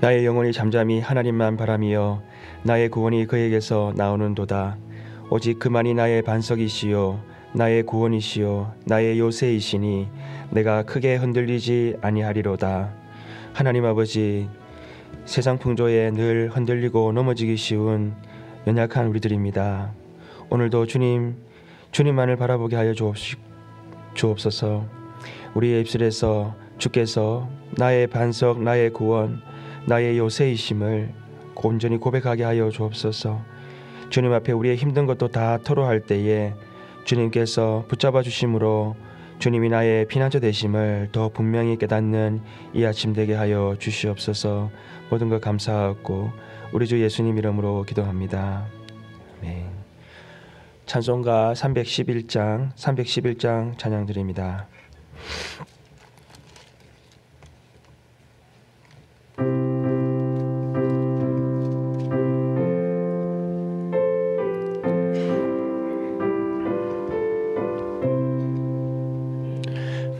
나의 영혼이 잠잠히 하나님만 바라며 나의 구원이 그에게서 나오는도다. 오직 그만이 나의 반석이시요 나의 구원이시요 나의 요새이시니 내가 크게 흔들리지 아니하리로다. 하나님 아버지, 세상 풍조에 늘 흔들리고 넘어지기 쉬운 연약한 우리들입니다. 오늘도 주님만을 바라보게 하여 주옵소서. 우리의 입술에서 주께서 나의 반석, 나의 구원, 나의 요새이심을 온전히 고백하게 하여 주옵소서. 주님 앞에 우리의 힘든 것도 다 토로할 때에 주님께서 붙잡아 주심으로 주님이 나의 피난처 되심을 더 분명히 깨닫는 이 아침 되게 하여 주시옵소서. 모든 것 감사하고 우리 주 예수님 이름으로 기도합니다. 아멘. 찬송가 311장 찬양 드립니다.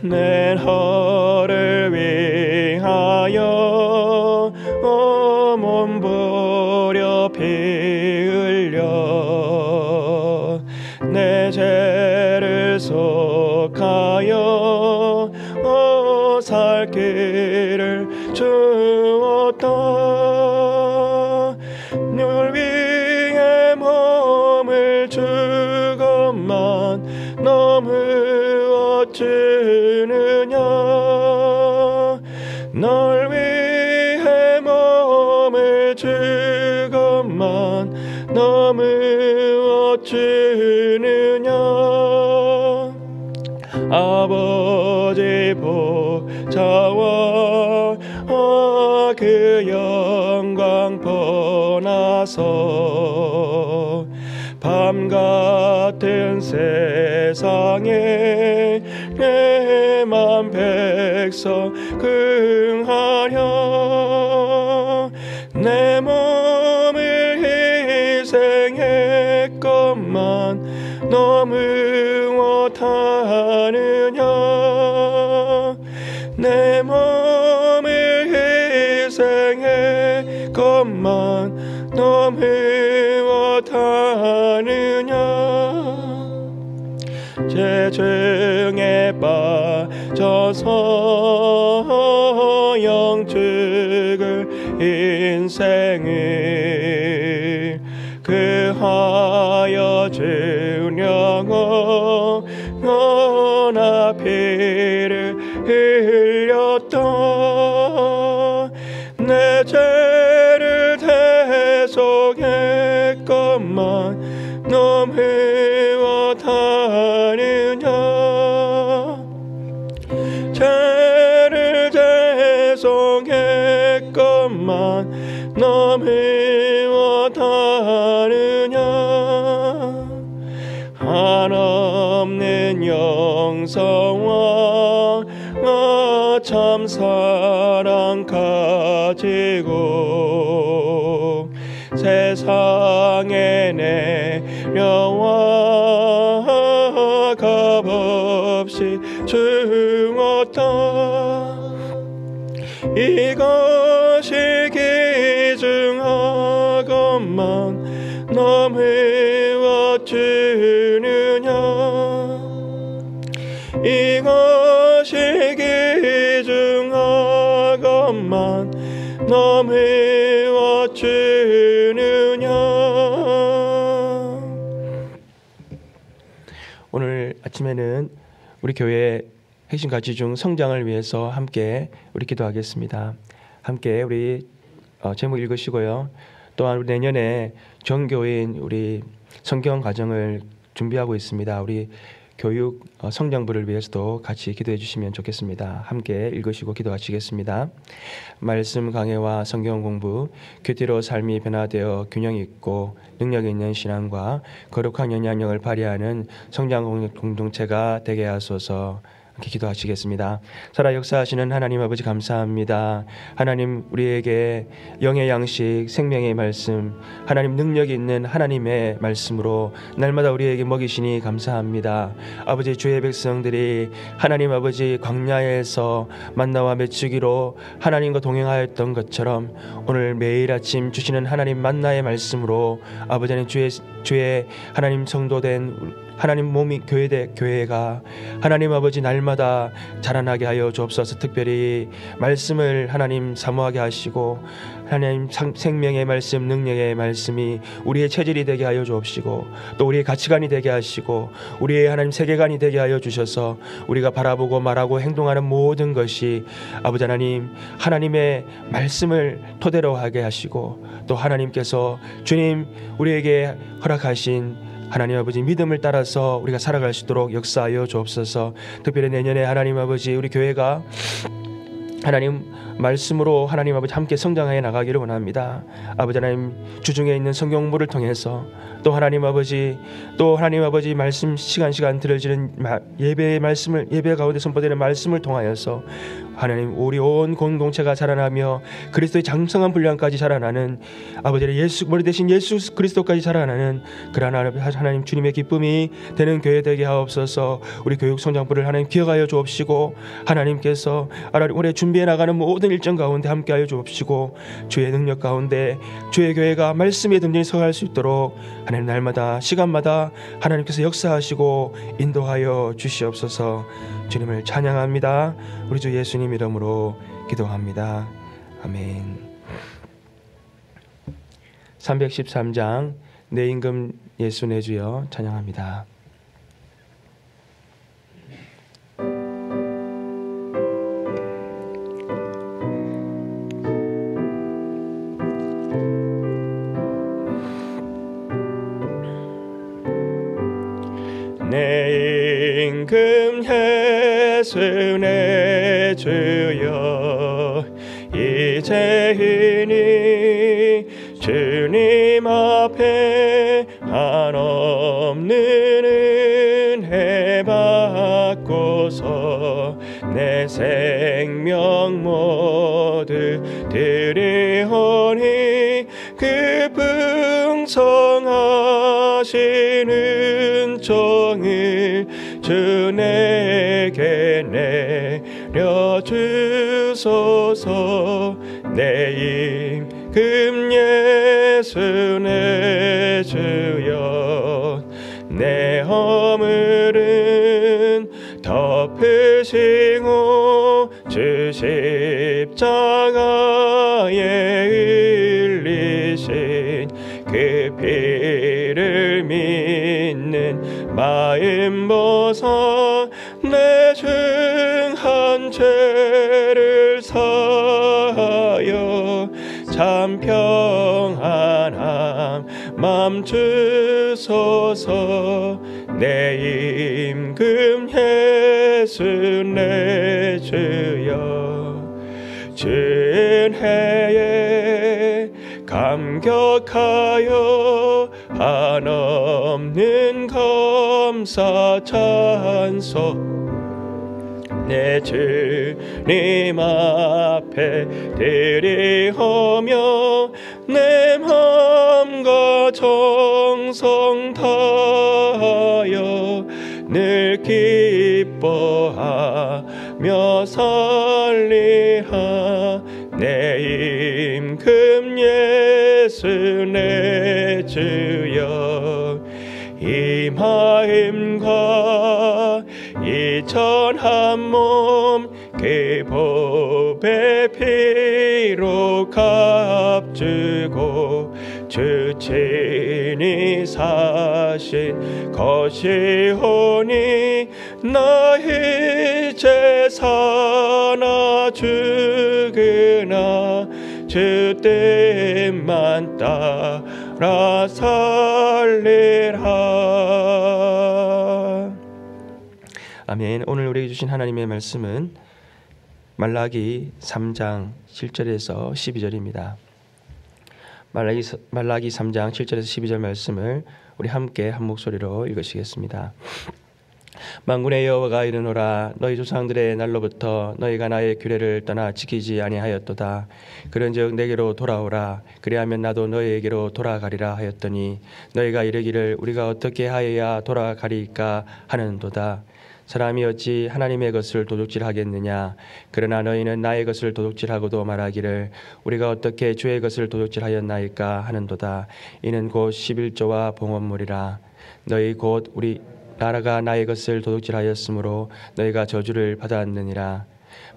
내 너를 위하여 몸부려 피 흘려 내 죄를 속하여 살 길을 주었다. 널 위해 몸을 주건만 너무 어찌느냐. 널 위해 몸을 주건만 너무 어찌느냐. 아버지 보좌와 그 영광 뻔하서 밤 같은 세상에 내만 백성 긍하려 내 몸을 희생했건만 너무 못하느냐. 내 몸을 희생했건만 너무 못하느냐. 죄중에 빠져서 영축을 인생을 그하여 주려고 너나 피를 흘렸다. 내 죄를 대속했건만 너무 못하느냐. 죄를 대속했건만 너무 못하느냐. 한없는 영성과 참 사랑 가지고 세상에 내려와 값없이 죽었다. 이것이 기중하건만 너무 어찌느냐. 이것이 기중하건만 너무 어찌느냐. 오늘 아침에는 우리 교회 핵심 가치 중 성장을 위해서 함께 우리 기도하겠습니다. 함께 우리 제목 읽으시고요. 또한 우리 내년에 정교인 우리 성경 과정을 준비하고 있습니다. 우리 교육 성장부를 위해서도 같이 기도해 주시면 좋겠습니다. 함께 읽으시고 기도하시겠습니다. 말씀 강해와 성경 공부, 큐티로 삶이 변화되어 균형 있고 능력 있는 신앙과 거룩한 영향력을 발휘하는 성장 공동체가 되게 하소서. 이렇게 기도하시겠습니다. 살아 역사하시는 하나님 아버지 감사합니다. 하나님 우리에게 영의 양식, 생명의 말씀, 하나님 능력이 있는 하나님의 말씀으로 날마다 우리에게 먹이시니 감사합니다. 아버지 주의 백성들이 하나님 아버지 광야에서 만나와 메추기로 하나님과 동행하였던 것처럼 오늘 매일 아침 주시는 하나님 만나의 말씀으로 아버지 하나님 주의 하나님 성도된 하나님 몸이 교회가 하나님 아버지 날마다 자라나게 하여 주옵소서. 특별히 말씀을 하나님 사모하게 하시고 하나님 생명의 말씀, 능력의 말씀이 우리의 체질이 되게 하여 주옵시고 또 우리의 가치관이 되게 하시고 우리의 하나님 세계관이 되게 하여 주셔서 우리가 바라보고 말하고 행동하는 모든 것이 아버지 하나님 하나님의 말씀을 토대로 하게 하시고 또 하나님께서 주님 우리에게 허락하신 하나님 아버지 믿음을 따라서 우리가 살아갈 수 있도록 역사하여 주옵소서. 특별히 내년에 하나님 아버지 우리 교회가 하나님 말씀으로 하나님 아버지 함께 성장하여 나가기를 원합니다. 아버지 하나님 주중에 있는 성경공부를 통해서 또 하나님 아버지 말씀 시간 들어지는 예배의 말씀을 예배 가운데 선포되는 말씀을 통하여서 하나님 우리 온 공동체가 자라나며 그리스도의 장성한 분량까지 자라나는 아버지 머리 대신 예수 그리스도까지 자라나는 그러한 하나님 주님의 기쁨이 되는 교회 되게 하옵소서. 우리 교육 성장부를 하나님 기억하여 주옵시고 하나님께서 올해 준비해 나가는 모든 일정 가운데 함께하여 주옵시고 주의 능력 가운데 주의 교회가 말씀에 든든히 서갈 수 있도록 하나님 날마다 시간마다 하나님께서 역사하시고 인도하여 주시옵소서. 주님을 찬양합니다. 우리 주 예수님 이름으로 기도합니다. 아멘. 313장 내 임금 예수 내 주여 찬양합니다. 내 임금 예수 내 주여 이제이니 주님 앞에 한없는 은혜 받고서 내 생명 모두 드리오니 그 풍성하신 은총을 주 내게 내려주소서. 내 임금 예수 내 주여 내 허물은 덮으시고 주 십자가에 흘리신 그 피를 믿는 마음 보사 내 중한 죄를 사하여 참 평안함 맘 주소서. 내 임금 예수 내 주여 주은혜에 감격하여 한없는 감사 찬송 내 주님 앞에 드리오며 내 마음과 정성 다하여 늘 기뻐하며 살리라. 내 임금 예수 내 주여 이 마음과 이 전한 몸 그 보배 피로 값주고 주 친히 사신 것이오니 나 이제 사나 죽으나 주 뜻만 따라 살리라. 아멘. 오늘 우리에게 주신 하나님의 말씀은 말라기 3장 7절에서 12절입니다. 말라기 3장 7절에서 12절 말씀을 우리 함께 한 목소리로 읽으시겠습니다. 만군의 여호와가 이르노라 너희 조상들의 날로부터 너희가 나의 규례를 떠나 지키지 아니하였도다. 그런즉 내게로 돌아오라. 그리하면 나도 너희에게로 돌아가리라 하였더니 너희가 이르기를 우리가 어떻게 하여야 돌아가리까 하는도다. 사람이 어찌 하나님의 것을 도둑질하겠느냐. 그러나 너희는 나의 것을 도둑질하고도 말하기를 우리가 어떻게 주의 것을 도둑질하였나이까 하는도다. 이는 곧 11조와 봉헌물이라. 너희 곧 우리 나라가 나의 것을 도둑질하였으므로 너희가 저주를 받았느니라.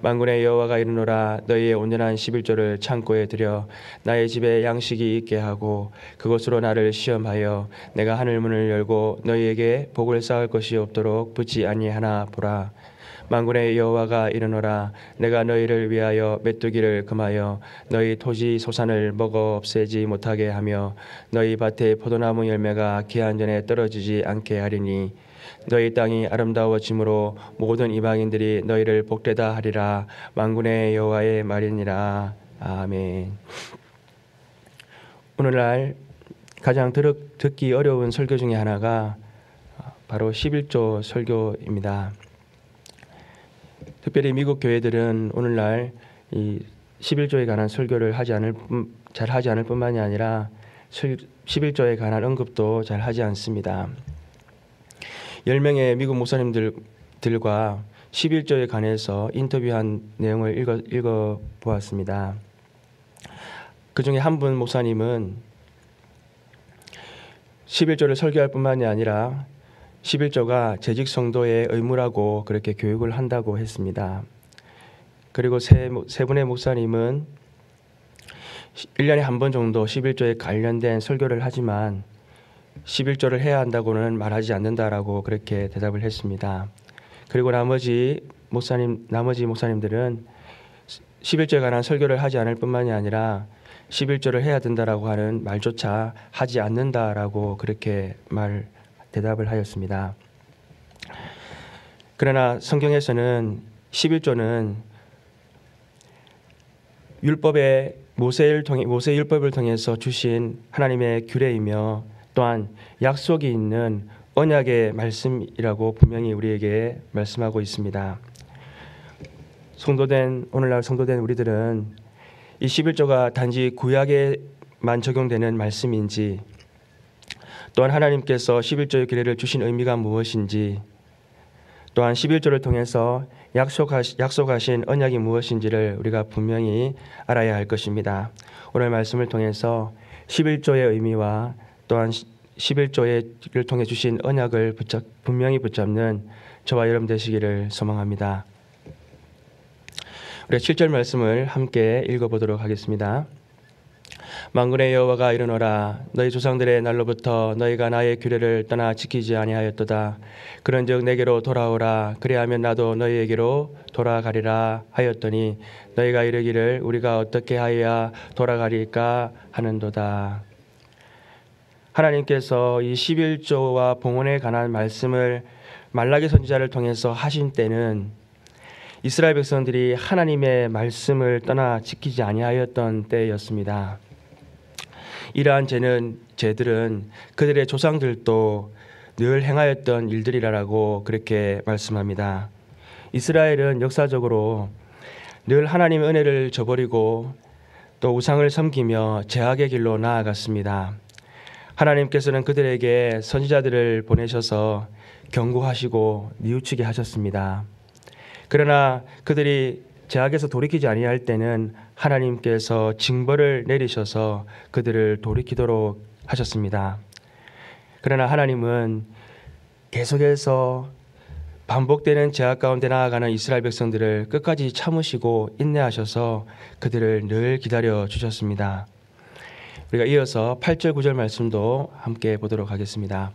만군의 여호와가 이르노라 너희의 온전한 11조를 창고에 들여 나의 집에 양식이 있게 하고 그것으로 나를 시험하여 내가 하늘 문을 열고 너희에게 복을 쌓을 것이 없도록 붙지 아니하나 보라. 만군의 여호와가 이르노라 내가 너희를 위하여 메뚜기를 금하여 너희 토지 소산을 먹어 없애지 못하게 하며 너희 밭의 포도나무 열매가 기한 전에 떨어지지 않게 하리니 너희 땅이 아름다워짐으로 모든 이방인들이 너희를 복되다 하리라. 만군의 여호와의 말이니라. 아멘. 오늘날 가장 듣기 어려운 설교 중에 하나가 바로 11조 설교입니다. 특별히 미국 교회들은 오늘날 이 11조에 관한 설교를 잘 하지 않을 뿐만이 아니라 11조에 관한 언급도 잘 하지 않습니다. 10명의 미국 목사님들과 11조에 관해서 인터뷰한 내용을 읽어 보았습니다. 그 중에 한 분 목사님은 11조를 설교할 뿐만이 아니라 11조가 재직 성도의 의무라고 그렇게 교육을 한다고 했습니다. 그리고 세 분의 목사님은 1년에 한 번 정도 11조에 관련된 설교를 하지만 11조를 해야 한다고는 말하지 않는다라고 그렇게 대답을 했습니다. 그리고 나머지 목사님들은 11조에 관한 설교를 하지 않을 뿐만이 아니라 11조를 해야 된다라고 하는 말조차 하지 않는다라고 그렇게 대답을 하였습니다. 그러나 성경에서는 11조는 모세 율법을 통해서 주신 하나님의 규례이며 또한 약속이 있는 언약의 말씀이라고 분명히 우리에게 말씀하고 있습니다. 오늘날 성도된 우리들은 이 11조가 단지 구약에만 적용되는 말씀인지 또한 하나님께서 11조의 규례를 주신 의미가 무엇인지 또한 11조를 통해서 약속하신 언약이 무엇인지를 우리가 분명히 알아야 할 것입니다. 오늘 말씀을 통해서 11조의 의미와 또한 11조를 통해 주신 언약을 분명히 붙잡는 저와 여러분 되시기를 소망합니다. 우리가 7절 말씀을 함께 읽어보도록 하겠습니다. 만군의 여호와가 이르노라 너희 조상들의 날로부터 너희가 나의 규례를 떠나 지키지 아니하였도다. 그런즉 내게로 돌아오라. 그리하면 나도 너희에게로 돌아가리라 하였더니 너희가 이르기를 우리가 어떻게 하여야 돌아가리까 하는도다. 하나님께서 이 11조와 봉헌에 관한 말씀을 말라기 선지자를 통해서 하신 때는 이스라엘 백성들이 하나님의 말씀을 떠나 지키지 아니하였던 때였습니다. 이러한 죄들은 그들의 조상들도 늘 행하였던 일들이라고 그렇게 말씀합니다. 이스라엘은 역사적으로 늘 하나님의 은혜를 저버리고 또 우상을 섬기며 죄악의 길로 나아갔습니다. 하나님께서는 그들에게 선지자들을 보내셔서 경고하시고 뉘우치게 하셨습니다. 그러나 그들이 죄악에서 돌이키지 아니할 때는 하나님께서 징벌을 내리셔서 그들을 돌이키도록 하셨습니다. 그러나 하나님은 계속해서 반복되는 죄악 가운데 나아가는 이스라엘 백성들을 끝까지 참으시고 인내하셔서 그들을 늘 기다려 주셨습니다. 우리가 이어서 8절 9절 말씀도 함께 보도록 하겠습니다.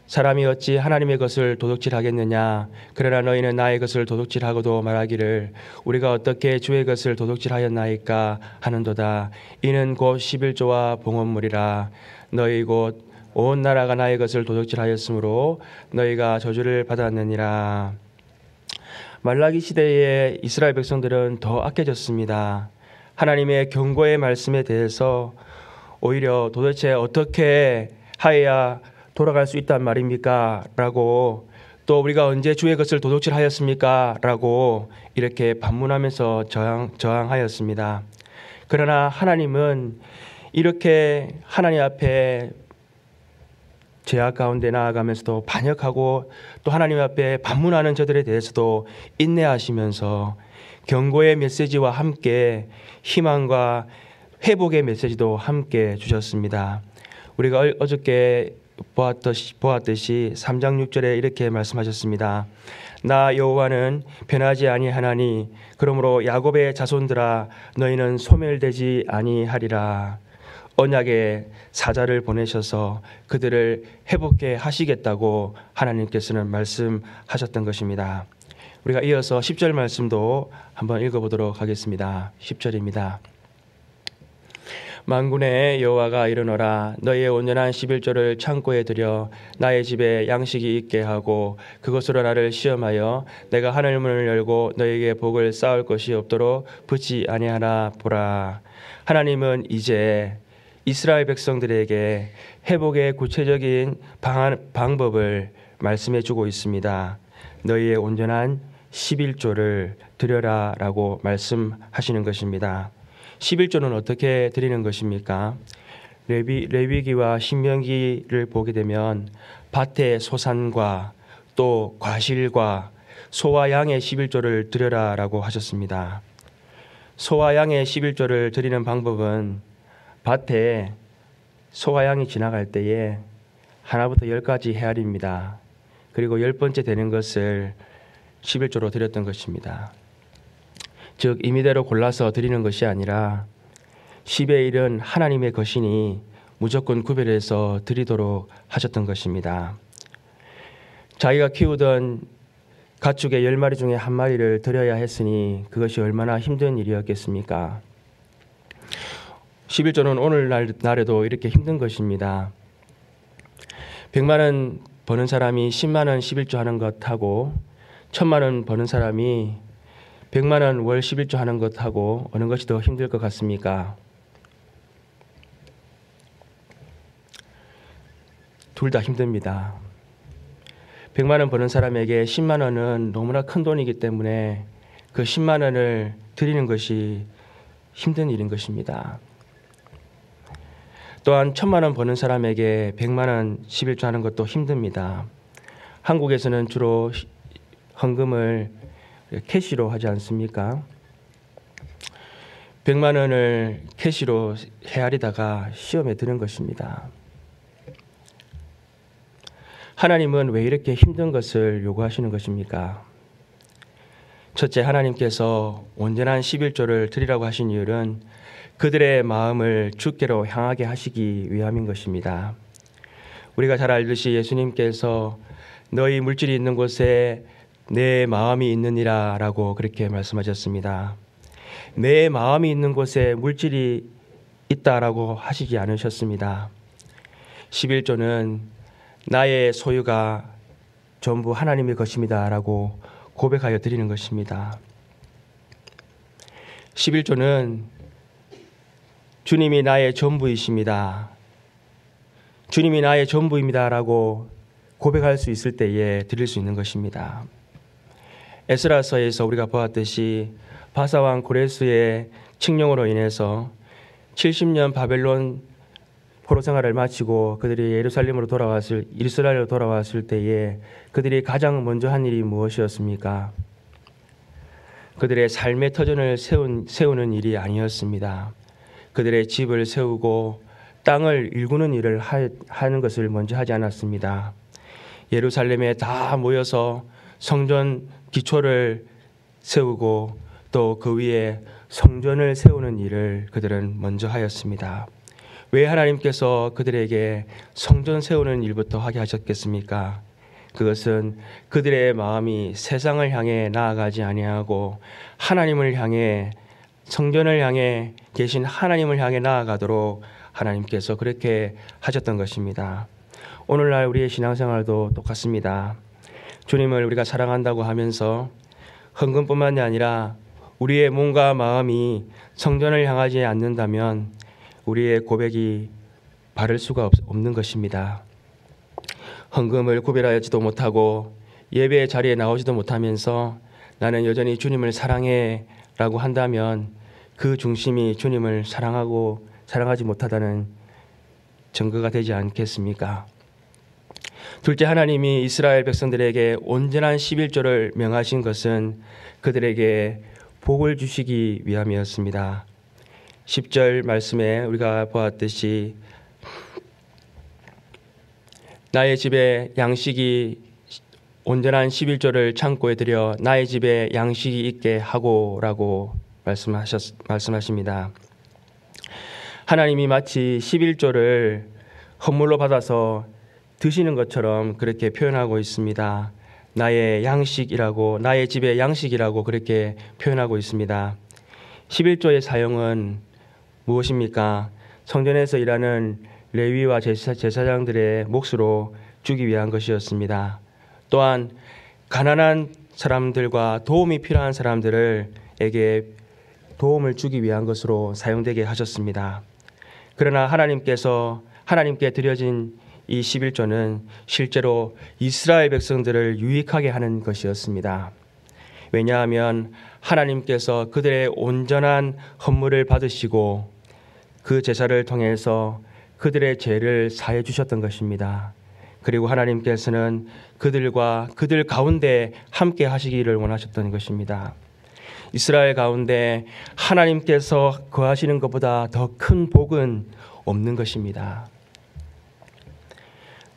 사람이 어찌 하나님의 것을 도둑질하겠느냐. 그러나 너희는 나의 것을 도둑질하고도 말하기를 우리가 어떻게 주의 것을 도둑질하였나이까 하는도다. 이는 곧 11조와 봉헌물이라. 너희 곧 온 나라가 나의 것을 도둑질하였으므로 너희가 저주를 받았느니라. 말라기 시대의 이스라엘 백성들은 더 악해졌습니다. 하나님의 경고의 말씀에 대해서 오히려 도대체 어떻게 하여야 돌아갈 수 있단 말입니까? 라고 또 우리가 언제 주의 것을 도둑질하였습니까? 라고 이렇게 반문하면서 저항하였습니다. 그러나 하나님은 이렇게 하나님 앞에 죄악 가운데 나아가면서도 반역하고 또 하나님 앞에 반문하는 저들에 대해서도 인내하시면서 경고의 메시지와 함께 희망과 회복의 메시지도 함께 주셨습니다. 우리가 어저께 보았듯이 3장 6절에 이렇게 말씀하셨습니다. 나 여호와는 변하지 아니하나니 그러므로 야곱의 자손들아 너희는 소멸되지 아니하리라. 언약의 사자를 보내셔서 그들을 회복해 하시겠다고 하나님께서는 말씀하셨던 것입니다. 우리가 이어서 10절 말씀도 한번 읽어보도록 하겠습니다. 10절입니다. 만군의 여호와가 이르노라 너희의 온전한 11조를 창고에 들여 나의 집에 양식이 있게 하고 그것으로 나를 시험하여 내가 하늘문을 열고 너희에게 복을 쌓을 것이 없도록 붙지 아니하나 보라. 하나님은 이제 이스라엘 백성들에게 회복의 구체적인 방법을 말씀해 주고 있습니다. 너희의 온전한 11조를 드려라 라고 말씀하시는 것입니다. 11조는 어떻게 드리는 것입니까? 레위기와 신명기를 보게 되면 밭의 소산과 또 과실과 소와 양의 11조를 드려라 라고 하셨습니다. 소와 양의 11조를 드리는 방법은 밭에 소와 양이 지나갈 때에 하나부터 10까지 헤아립니다. 그리고 10번째 되는 것을 11조로 드렸던 것입니다. 즉 임의대로 골라서 드리는 것이 아니라 10의 1은 하나님의 것이니 무조건 구별해서 드리도록 하셨던 것입니다. 자기가 키우던 가축의 10마리 중에 한 마리를 드려야 했으니 그것이 얼마나 힘든 일이었겠습니까? 11조는 오늘날에도 이렇게 힘든 것입니다. 100만 원 버는 사람이 10만 원 11조 하는 것하고 1000만 원 버는 사람이 100만 원 월 11조 하는 것하고 어느 것이 더 힘들 것 같습니까? 둘 다 힘듭니다. 100만 원 버는 사람에게 10만 원은 너무나 큰 돈이기 때문에 그 10만 원을 드리는 것이 힘든 일인 것입니다. 또한 1000만 원 버는 사람에게 100만 원 11조 하는 것도 힘듭니다. 한국에서는 주로 헌금을 캐시로 하지 않습니까? 100만 원을 캐시로 헤아리다가 시험에 드는 것입니다. 하나님은 왜 이렇게 힘든 것을 요구하시는 것입니까? 첫째, 하나님께서 온전한 11조를 드리라고 하신 이유는 그들의 마음을 주께로 향하게 하시기 위함인 것입니다. 우리가 잘 알듯이 예수님께서 너희 물질이 있는 곳에 내 마음이 있느니라 라고 그렇게 말씀하셨습니다. 내 마음이 있는 곳에 물질이 있다라고 하시지 않으셨습니다. 11조는 나의 소유가 전부 하나님의 것입니다 라고 고백하여 드리는 것입니다. 11조는 주님이 나의 전부이십니다. 주님이 나의 전부입니다 라고 고백할 수 있을 때에 드릴 수 있는 것입니다. 에스라서에서 우리가 보았듯이 바사왕 고레스의 칙령으로 인해서 70년 바벨론 포로 생활을 마치고 그들이 이스라엘로 돌아왔을 때에 그들이 가장 먼저 한 일이 무엇이었습니까? 그들의 삶의 터전을 세우는 일이 아니었습니다. 그들의 집을 세우고 땅을 일구는 일을 하는 것을 먼저 하지 않았습니다. 예루살렘에 다 모여서 성전 기초를 세우고 또 그 위에 성전을 세우는 일을 그들은 먼저 하였습니다. 왜 하나님께서 그들에게 성전 세우는 일부터 하게 하셨겠습니까? 그것은 그들의 마음이 세상을 향해 나아가지 아니하고 하나님을 향해 성전을 향해 계신 하나님을 향해 나아가도록 하나님께서 그렇게 하셨던 것입니다. 오늘날 우리의 신앙생활도 똑같습니다. 주님을 우리가 사랑한다고 하면서 헌금뿐만이 아니라 우리의 몸과 마음이 성전을 향하지 않는다면 우리의 고백이 바를 수가 없는 것입니다. 헌금을 구별하지도 못하고 예배 자리에 나오지도 못하면서 나는 여전히 주님을 사랑해 라고 한다면 그 중심이 주님을 사랑하지 못하다는 증거가 되지 않겠습니까? 둘째, 하나님이 이스라엘 백성들에게 온전한 11조를 명하신 것은 그들에게 복을 주시기 위함이었습니다. 10절 말씀에 우리가 보았듯이 나의 집에 양식이 온전한 11조를 창고에 들여 나의 집에 양식이 있게 하고라고 말씀하십니다. 하나님이 마치 11조를 헌물로 받아서 드시는 것처럼 그렇게 표현하고 있습니다. 나의 양식이라고, 나의 집의 양식이라고 그렇게 표현하고 있습니다. 11조의 사용은 무엇입니까? 성전에서 일하는 레위와 제사장들의 몫으로 주기 위한 것이었습니다. 또한 가난한 사람들과 도움이 필요한 사람들에게 도움을 주기 위한 것으로 사용되게 하셨습니다. 그러나 하나님께 드려진 이 11조는 실제로 이스라엘 백성들을 유익하게 하는 것이었습니다. 왜냐하면 하나님께서 그들의 온전한 헌물을 받으시고 그 제사를 통해서 그들의 죄를 사해 주셨던 것입니다. 그리고 하나님께서는 그들 가운데 함께 하시기를 원하셨던 것입니다. 이스라엘 가운데 하나님께서 거하시는 것보다 더 큰 복은 없는 것입니다.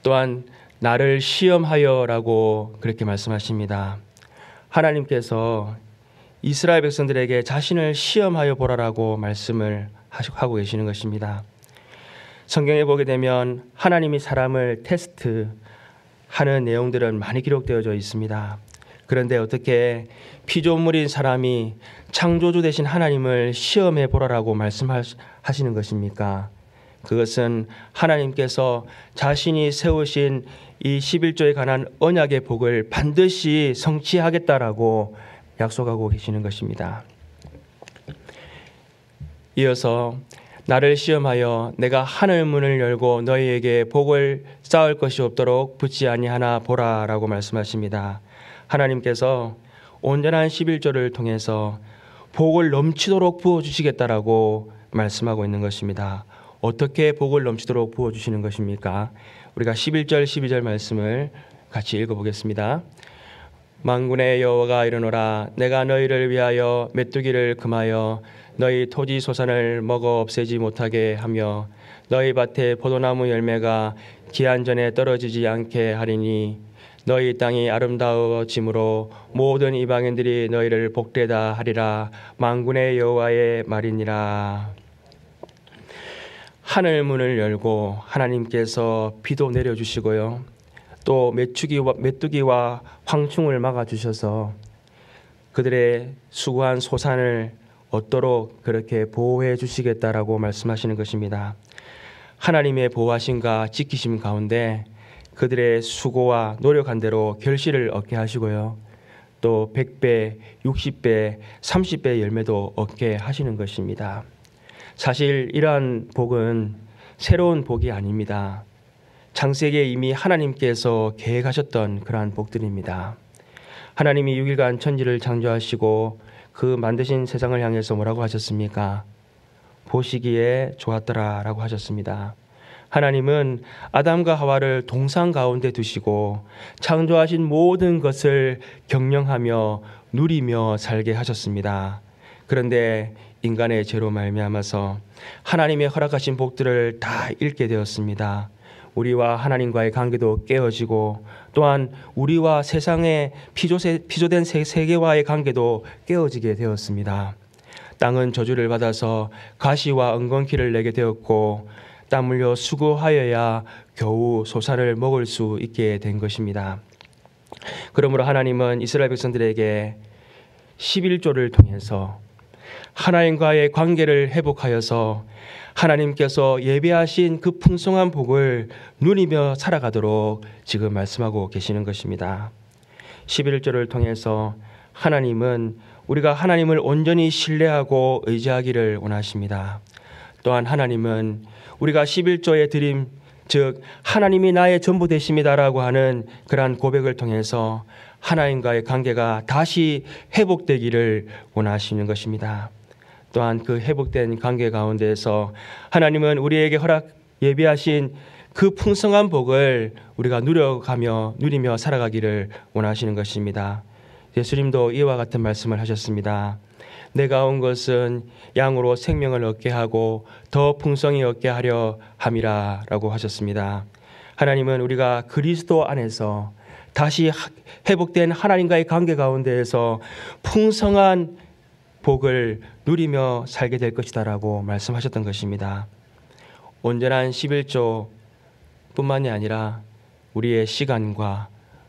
또한 나를 시험하여라고 그렇게 말씀하십니다. 하나님께서 이스라엘 백성들에게 자신을 시험하여 보라라고 말씀을 하고 계시는 것입니다. 성경에 보게 되면 하나님이 사람을 테스트하는 내용들은 많이 기록되어져 있습니다. 그런데 어떻게 피조물인 사람이 창조주 되신 하나님을 시험해 보라라고 말씀하시는 것입니까? 그것은 하나님께서 자신이 세우신 이 11조에 관한 언약의 복을 반드시 성취하겠다라고 약속하고 계시는 것입니다. 이어서 나를 시험하여 내가 하늘 문을 열고 너희에게 복을 쌓을 것이 없도록 붙지 아니하나 보라라고 말씀하십니다. 하나님께서 온전한 11조를 통해서 복을 넘치도록 부어주시겠다라고 말씀하고 있는 것입니다. 어떻게 복을 넘치도록 부어주시는 것입니까? 우리가 11절 12절 말씀을 같이 읽어보겠습니다. 만군의 여호와가 이르노라 내가 너희를 위하여 메뚜기를 금하여 너희 토지 소산을 먹어 없애지 못하게 하며 너희 밭에 포도나무 열매가 기한 전에 떨어지지 않게 하리니 너희 땅이 아름다워짐으로 모든 이방인들이 너희를 복되다 하리라. 만군의 여호와의 말이니라. 하늘 문을 열고 하나님께서 비도 내려주시고요. 또 메뚜기와 황충을 막아주셔서 그들의 수고한 소산을 얻도록 그렇게 보호해 주시겠다라고 말씀하시는 것입니다. 하나님의 보호하심과 지키심 가운데 그들의 수고와 노력한 대로 결실을 얻게 하시고요. 또 100배, 60배, 30배 열매도 얻게 하시는 것입니다. 사실 이러한 복은 새로운 복이 아닙니다. 창세기에 이미 하나님께서 계획하셨던 그러한 복들입니다. 하나님이 6일간 천지를 창조하시고 그 만드신 세상을 향해서 뭐라고 하셨습니까? 보시기에 좋았더라 라고 하셨습니다. 하나님은 아담과 하와를 동산 가운데 두시고 창조하신 모든 것을 경영하며 누리며 살게 하셨습니다. 그런데 인간의 죄로 말미암아서 하나님의 허락하신 복들을 다 잃게 되었습니다. 우리와 하나님과의 관계도 깨어지고 또한 우리와 세상의 피조된 세계와의 관계도 깨어지게 되었습니다. 땅은 저주를 받아서 가시와 엉겅퀴를 내게 되었고 땀 흘려 수고하여야 겨우 소산을 먹을 수 있게 된 것입니다. 그러므로 하나님은 이스라엘 백성들에게 11조를 통해서 하나님과의 관계를 회복하여서 하나님께서 예배하신 그 풍성한 복을 누리며 살아가도록 지금 말씀하고 계시는 것입니다. 11조를 통해서 하나님은 우리가 하나님을 온전히 신뢰하고 의지하기를 원하십니다. 또한 하나님은 우리가 11조의 드림, 즉 하나님이 나의 전부 되십니다라고 하는 그러한 고백을 통해서 하나님과의 관계가 다시 회복되기를 원하시는 것입니다. 또한 그 회복된 관계 가운데에서 하나님은 우리에게 예비하신 그 풍성한 복을 우리가 누리며 살아가기를 원하시는 것입니다. 예수님도 이와 같은 말씀을 하셨습니다. 내가 온 것은 양으로 생명을 얻게 하고 더 풍성히 얻게 하려 함이라 라고 하셨습니다. 하나님은 우리가 그리스도 안에서 다시 회복된 하나님과의 관계 가운데에서 풍성한 복을 누리며 살게 될 것이다 라고 말씀하셨던 것입니다. 온전한 11조 뿐만이 아니라 우리의 시간과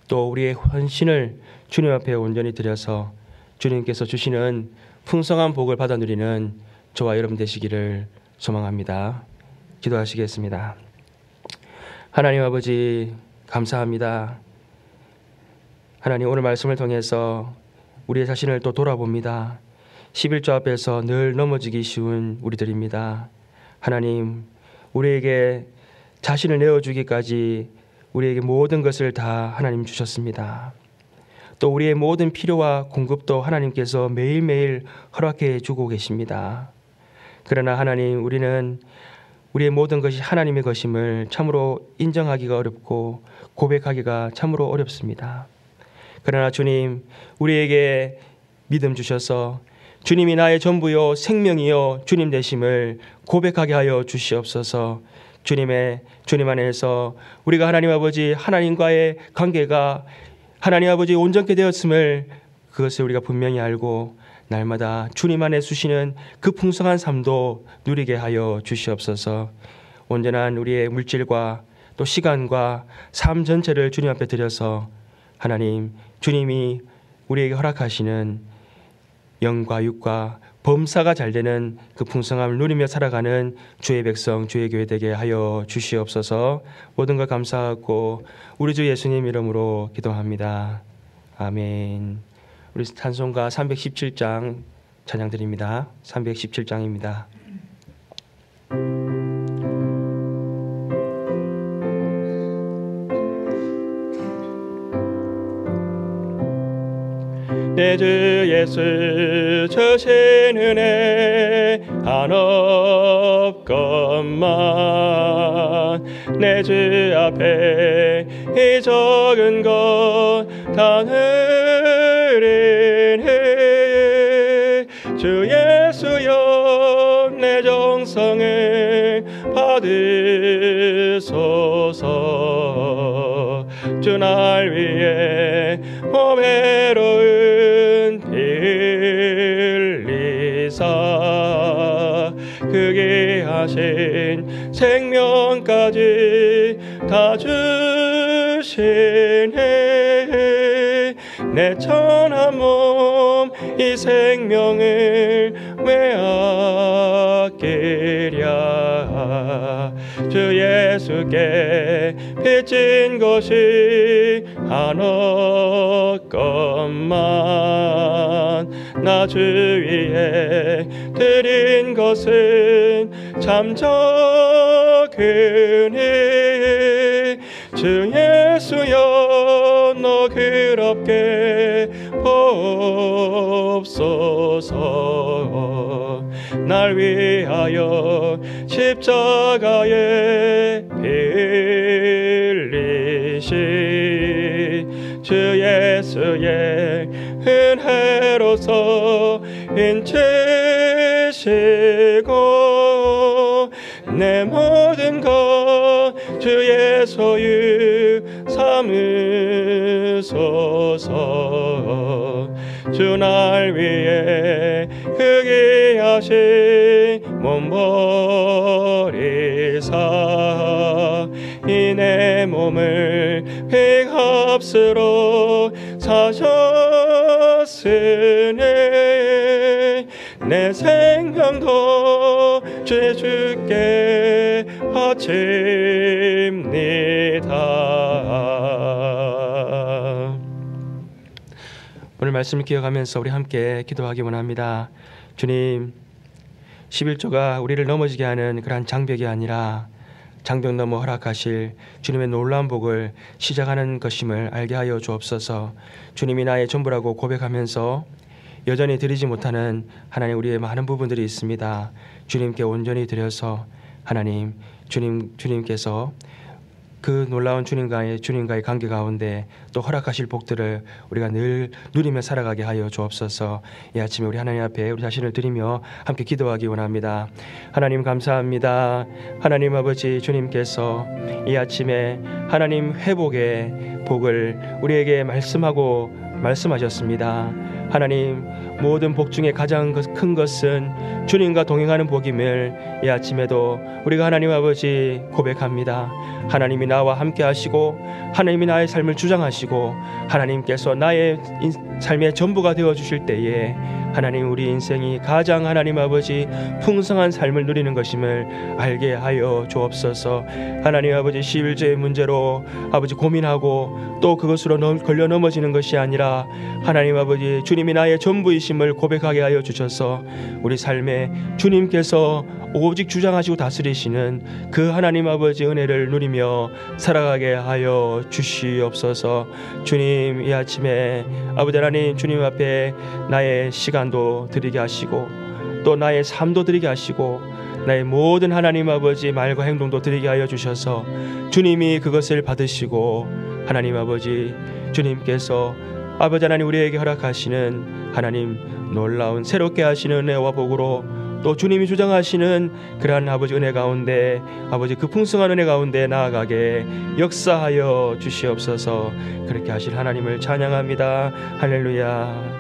또 우리의 헌신을 주님 앞에 온전히 드려서 주님께서 주시는 풍성한 복을 받아 누리는 저와 여러분 되시기를 소망합니다. 기도하시겠습니다. 하나님 아버지 감사합니다. 하나님 오늘 말씀을 통해서 우리의 자신을 또 돌아봅니다. 11조 앞에서 늘 넘어지기 쉬운 우리들입니다. 하나님 우리에게 자신을 내어주기까지 우리에게 모든 것을 다 하나님 주셨습니다. 또 우리의 모든 필요와 공급도 하나님께서 매일매일 허락해 주고 계십니다. 그러나 하나님 우리는 우리의 모든 것이 하나님의 것임을 참으로 인정하기가 어렵고 고백하기가 참으로 어렵습니다. 그러나 주님 우리에게 믿음 주셔서 주님이 나의 전부요 생명이요 주님 되심을 고백하게 하여 주시옵소서. 주님 안에서 우리가 하나님 아버지 하나님과의 관계가 하나님 아버지 온전케 되었음을 그것을 우리가 분명히 알고 날마다 주님 안에 주시는 그 풍성한 삶도 누리게 하여 주시옵소서. 온전한 우리의 물질과 또 시간과 삶 전체를 주님 앞에 드려서 하나님 주님이 우리에게 허락하시는 영과 육과 범사가 잘 되는 그 풍성함을 누리며 살아가는 주의 백성 주의 교회 되게 하여 주시옵소서. 모든 걸 감사하고 우리 주 예수님 이름으로 기도합니다. 아멘. 우리 찬송가 317장 찬양 드립니다. 317장입니다. 내 주 예수 주신 은혜 한없건만 내 주 앞에 이 적은 것 다 흐리니 주 예수여 내 정성을 받으소서. 주 날 위해 보배로운 빌리사 그게 하신 생명까지 다 주시네. 내 천한 몸 이 생명을 왜 아끼랴. 주 예수께 빚진 것이 한없건만 나 주 위에 드린 것은 참 적으니 주 예수여 너 그럽게 보옵소서. 날 위하여 십자가에 빌리신 주 예수의 은혜로서 인치시고 내 모든 것 주의 소유 삼으소서. 주 날 위해 흑이하신 몸 버리사 이 내 몸을 백합스로 사셨으니 내 생명도 주께 바칩니다. 오늘 말씀을 기억하면서 우리 함께 기도하기 원합니다. 주님 11조가 우리를 넘어지게 하는 그러한 장벽이 아니라 장벽 너머 허락하실 주님의 놀라운 복을 시작하는 것임을 알게 하여 주옵소서. 주님이 나의 전부라고 고백하면서 여전히 드리지 못하는 하나님 우리의 많은 부분들이 있습니다. 주님께 온전히 드려서 하나님 주님께서 그 놀라운 주님과의 관계 가운데 또 허락하실 복들을 우리가 늘 누리며 살아가게 하여 주옵소서. 이 아침에 우리 하나님 앞에 우리 자신을 드리며 함께 기도하기 원합니다. 하나님 감사합니다. 하나님 아버지, 주님께서 이 아침에 하나님 회복의 복을 우리에게 말씀하셨습니다. 하나님, 모든 복 중에 가장 큰 것은 주님과 동행하는 복임을 이 아침에도 우리가 하나님 아버지 고백합니다. 하나님이 나와 함께 하시고 하나님이 나의 삶을 주장하시고 하나님께서 나의 삶의 전부가 되어 주실 때에 하나님 우리 인생이 가장 하나님 아버지 풍성한 삶을 누리는 것임을 알게 하여 주옵소서. 하나님 아버지, 11조의 문제로 아버지 고민하고 또 그것으로 걸려 넘어지는 것이 아니라 하나님 아버지 주님이 나의 전부이심을 고백하게 하여 주셔서 우리 삶에 주님께서 오직 주장하시고 다스리시는 그 하나님 아버지 은혜를 누리며 살아가게 하여 주시옵소서. 주님, 이 아침에 아버지 하나님 주님 앞에 나의 시간도 드리게 하시고 또 나의 삶도 드리게 하시고 나의 모든 하나님 아버지 말과 행동도 드리게 하여 주셔서 주님이 그것을 받으시고 하나님 아버지 주님께서 아버지 하나님 우리에게 허락하시는 하나님 놀라운 새롭게 하시는 은혜와 복으로 또 주님이 주장하시는 그러한 아버지 은혜 가운데 아버지 그 풍성한 은혜 가운데 나아가게 역사하여 주시옵소서. 그렇게 하실 하나님을 찬양합니다. 할렐루야.